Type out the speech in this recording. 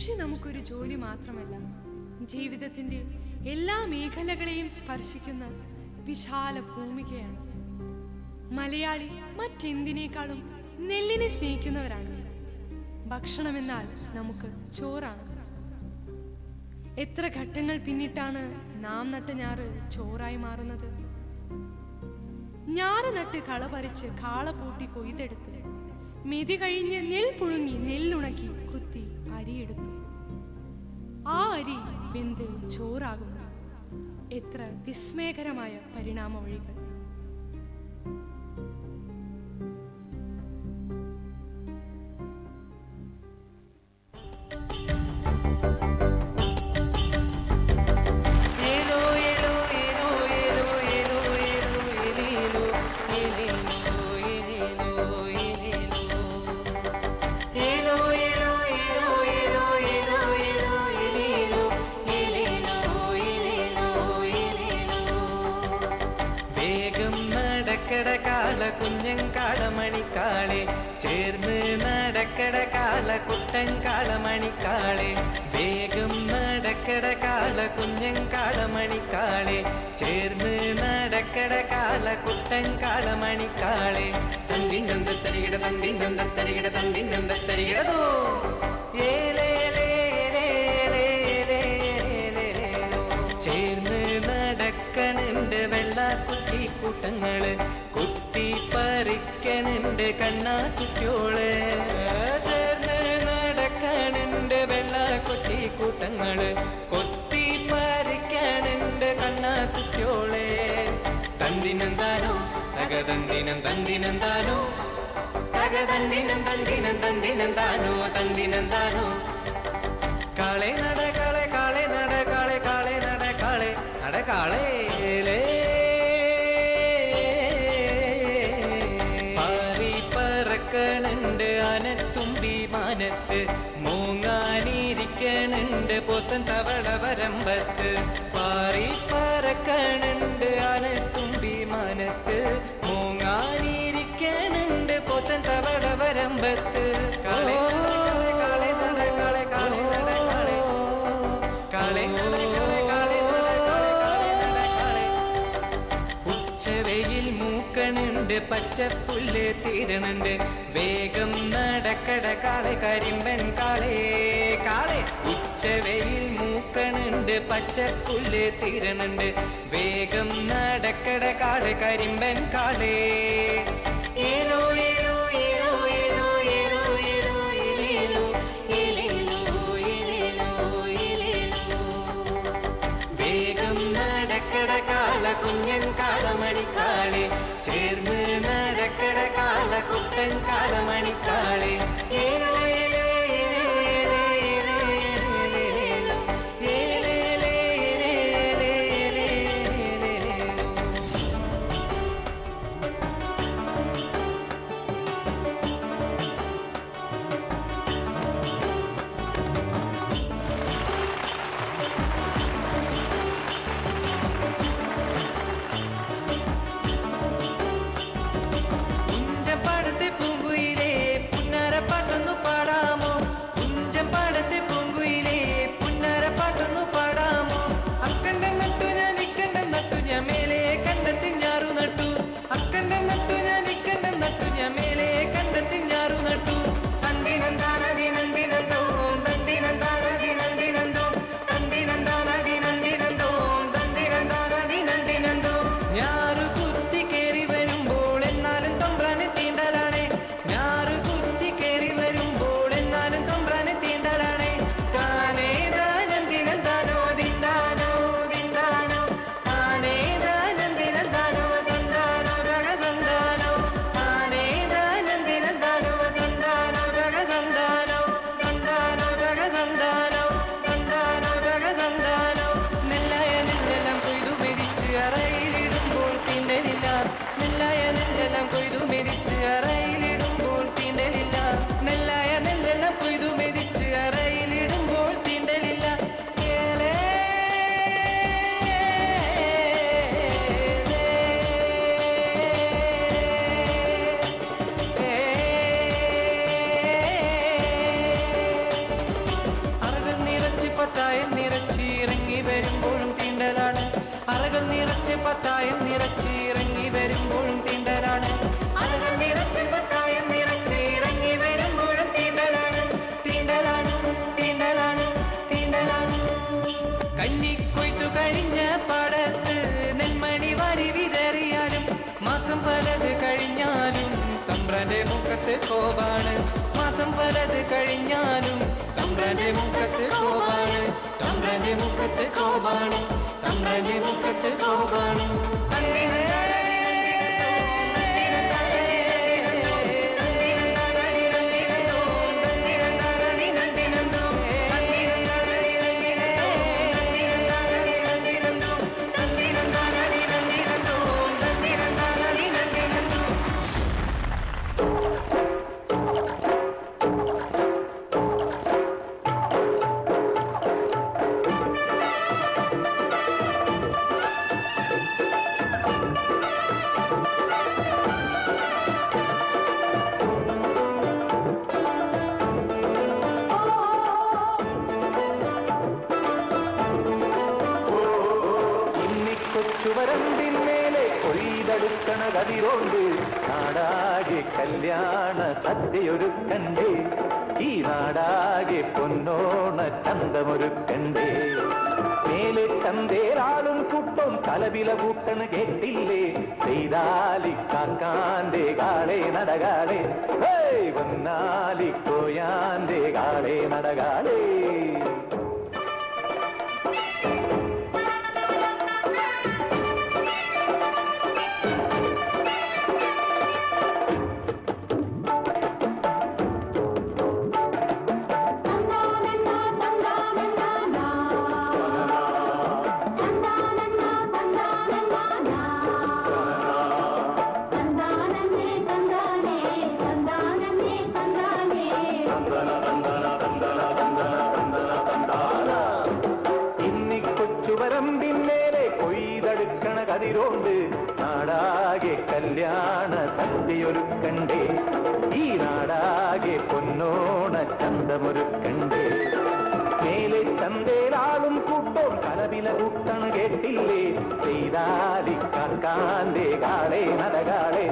കൃഷി നമുക്കൊരു ജോലി മാത്രമല്ല, ജീവിതത്തിൻ്റെ എല്ലാ മേഖലകളെയും സ്പർശിക്കുന്ന വിശാല ഭൂമികയാണ്. മലയാളി മറ്റെന്തിനേക്കാളും നെല്ലിനെ സ്നേഹിക്കുന്നവരാണ്. ഭക്ഷണമെന്നാൽ നമുക്ക് ചോറാണ്. എത്ര ഘട്ടങ്ങൾ പിന്നിട്ടാണ് നാം നട്ട ഞാറ് ചോറായി മാറുന്നത്. ഞാറ് നട്ട് കള പറിച്ച് കാള പൂട്ടി കൊയ്തെടുത്ത് മെതി കഴിഞ്ഞ് നെൽ പുഴുങ്ങി നെല്ലുണക്കി കുത്തി അരിയെടുത്തു. ആ അരി വെന്ത് ചോറാകുന്നു. എത്ര വിസ്മയകരമായ പരിണാമ വഴികൾ! കുഞ്ഞങ്കാളമണിക്കാളെ ചേർന്ന് നടക്കട കാള കുട്ടങ്കാളമണിക്കാളെ വേഗം നടക്കട കാള കുഞ്ഞങ്കാളമണിക്കാളെ ചേർന്ന് നടക്കട കാള കുട്ടങ്കാളമണിക്കാളെ തന്തിനം തത്തരികിട തന്തിനം തത്തരികിട തന്തിനം തത്തരികിടതോ ചേർന്ന് നടക്കണുണ്ട് വെള്ളാക്കുട്ടി കൂട്ടങ്ങള്, കുത്തി പറിക്കണുണ്ട് കണ്ണാക്കുട്ടിയോള്. ചേർന്ന് നടക്കണുണ്ട് വെള്ളാക്കുട്ടി കൂട്ടങ്ങള്, കൊത്തി പറിക്കണുണ്ട് കണ്ണാക്കുട്ടിയോളെ. തന്തിനം താനോ തകതന്തിനം തന്തിനം താനോ തകതന്തിനം തന്തിനം തന്തിനം താനോ തന്തിനം താനോ. കാളെ നട കാളെ കാളെ നട കാളെ കാളെ നട കാളെ നട കാളേലേ പാറി പറക്കണുണ്ട് ആനത്തുമ്പി മാനത്ത്, മൂങ്ങാനിരിക്കണുണ്ട് പോത്തൻ തവള വരമ്പത്ത്. പാറി പറക്കണുണ്ട് ആനത്തുമ്പി മാനത്ത്, മൂങ്ങാനിരിക്കണുണ്ട് പോത്തൻ തവള വരമ്പത്ത്. കാളെ കാളെ നട കാളെ കാളെ നട കാളെ കാളെ നട കാളെ കാളെ ഉച്ചവെയിൽ മൂക്കണുണ്ട് പച്ചപ്പുല്ല് തീരണുണ്ട്, വേഗം നടക്കട കാളെ കരിമ്പൻ കാളെ കാളെ. ഉച്ചവെയിൽ മൂക്കണുണ്ട് പച്ചപ്പുല്ല് തീരണുണ്ട്, വേഗം നടക്കട കാളെ കരിമ്പൻ കാളെ. ഏലോ ഏലോ ഏലോ ഏലോ ഏലോ ഏലോ ഏലേലോ ഏലേലോ ഏലേലോ ഏലേലോ. വേഗം നടക്കട കാള കുഞ്ഞങ്കാളമണിക്കാളെ ചേർന്ന് നടക്കട കാള കുട്ടങ്കാളമണിക്കാളെ. ഏലോ ഏലോ ഏലോ ഏലോ ഏലോ ഏലേലോ ഏലേലോ ഏലേലോ. കുഞ്ചപ്പാടത്തെ പൂങ്കുയിലേ പുന്നരപ്പാട്ടൊന്നു പാടാമോ, കുഞ്ചപ്പാടത്തെ പൂങ്കുയിലേ പുന്നരപ്പാട്ടൊന്നു പാടാമോ. അക്കൻ്റെ നട്ടു ഞാൻ ഇക്കൻ്റെ നട്ടു ഞാൻ മേലെ കണ്ടെത്തി ഞാറു നട്ടു, അക്കൻ്റെ നട്ടു ഞാൻ ഇക്കൻ്റെ നട്ടു ഞാൻ മേലെ കണ്ടെത്തി ഞാറു നട്ടു. തന്തിനന്താനതി നന്ദിനന്തോ തന്തിനന്താനതി നന്ദിനന്തോ തന്തിനന്താനതി നന്ദിനന്തോ തന്തിനന്താനതി നന്ദിനന്തോ. ഞാറു കുത്തി കേറി വരുമ്പോൾ എന്നാലും തൊമ്പ്രാനെ തീണ്ടലാണേ, ഞാറു കുത്തി കേറി വരുമ്പോൾ എന്നാലും തൊമ്പ്രാനെ തീണ്ടലാണേ. താനേ ദാനന്ദിനന്താനോ ദിന്താനോ ദിന്താനോ താനേ ദാനന്ദിനന്താനോ ദിന്താനോ ഗഗദന്താനോ താനേ ദാനന്ദിനന്താനോ ദിന്താനോ ഗഗദന്താനോ ദിന്താനോ ഗഗദന്താനോ ദിന്താനോ ഗഗദന്താനോ. നെല്ലായ നെല്ലെല്ലാം കൊയ്തു മെതിച്ച് അറയിലിടുമ്പോൾ തീണ്ടലില്ല, നെല്ലായ നെല്ലെല്ലാം കൊയ്തു മെതിച്ച് അറയിലിടുമ്പോൾ തീണ്ടലില്ല, നെല്ലായ നെല്ലെല്ലാം കൊയ്തു മെതിച്ച് അറയിലിടുമ്പോൾ തീണ്ടലില്ല. ഏലേ അറ പത്തായം നിറച്ച് ഇറങ്ങി വരുമ്പോഴും തീണ്ടലാണ് അരകം നിറച്ച് പത്തായം നിറച്ച് ഇറങ്ങി വരുമ്പോഴും തീണ്ടലാണ് തീണ്ടലാണ് തീണ്ടലാണ് തീണ്ടലാണ് കന്നിക്കൊയ്ത്തു കഴിഞ്ഞ പാടത്ത് നെന്മണി വാരി വിതറിയാലും മാസം പലത് കഴിഞ്ഞാലും തമ്പ്രാന്റെ മുഖത്ത് കോപാണ് മാസം പലത് കഴിഞ്ഞാലും തമ്പ്രാന്റെ മുഖത്ത് കോപാണ് തമ്പ്രാന്റെ മുഖത്ത് കോപാണ് തമ്പ്രാന്റെ മുഖത്ത് കോപാണ് ചുവരമ്പിന്മേലെ കൊയ്തെടുക്കണ കതിരോണ്ട് നാടാകെ കല്യാണ സദ്യയൊരുക്കണ്ടേ ഈ നാടാകെ പൊന്നോണ ചന്തമൊരുക്കണ്ടേ മേലെ ചന്തേരാളും കൂട്ടം കലവില കൂട്ടണ് കേട്ടില്ലേ ചെയ്താലി കാക്കാന്റെ കാളെ നടകാളെ വന്നാലി കോയാന്റെ കാളെ നടകാളേ ചുവരമ്പിന്മേലെ കൊയ്തെടുക്കണ കതിരോണ്ട് നാടാകെ കല്യാണ സദ്യയൊരുക്കണ്ടേ ഈ നാടാകെ പൊന്നോണ ചന്തമൊരുക്കണ്ടേ മേലെ ചന്തേലാളും കൂട്ടോം കലവില കൂട്ടണ് കേട്ടില്ലേ ചെയ്താലി കാക്കാന്റെ കാളെ നടകാളെ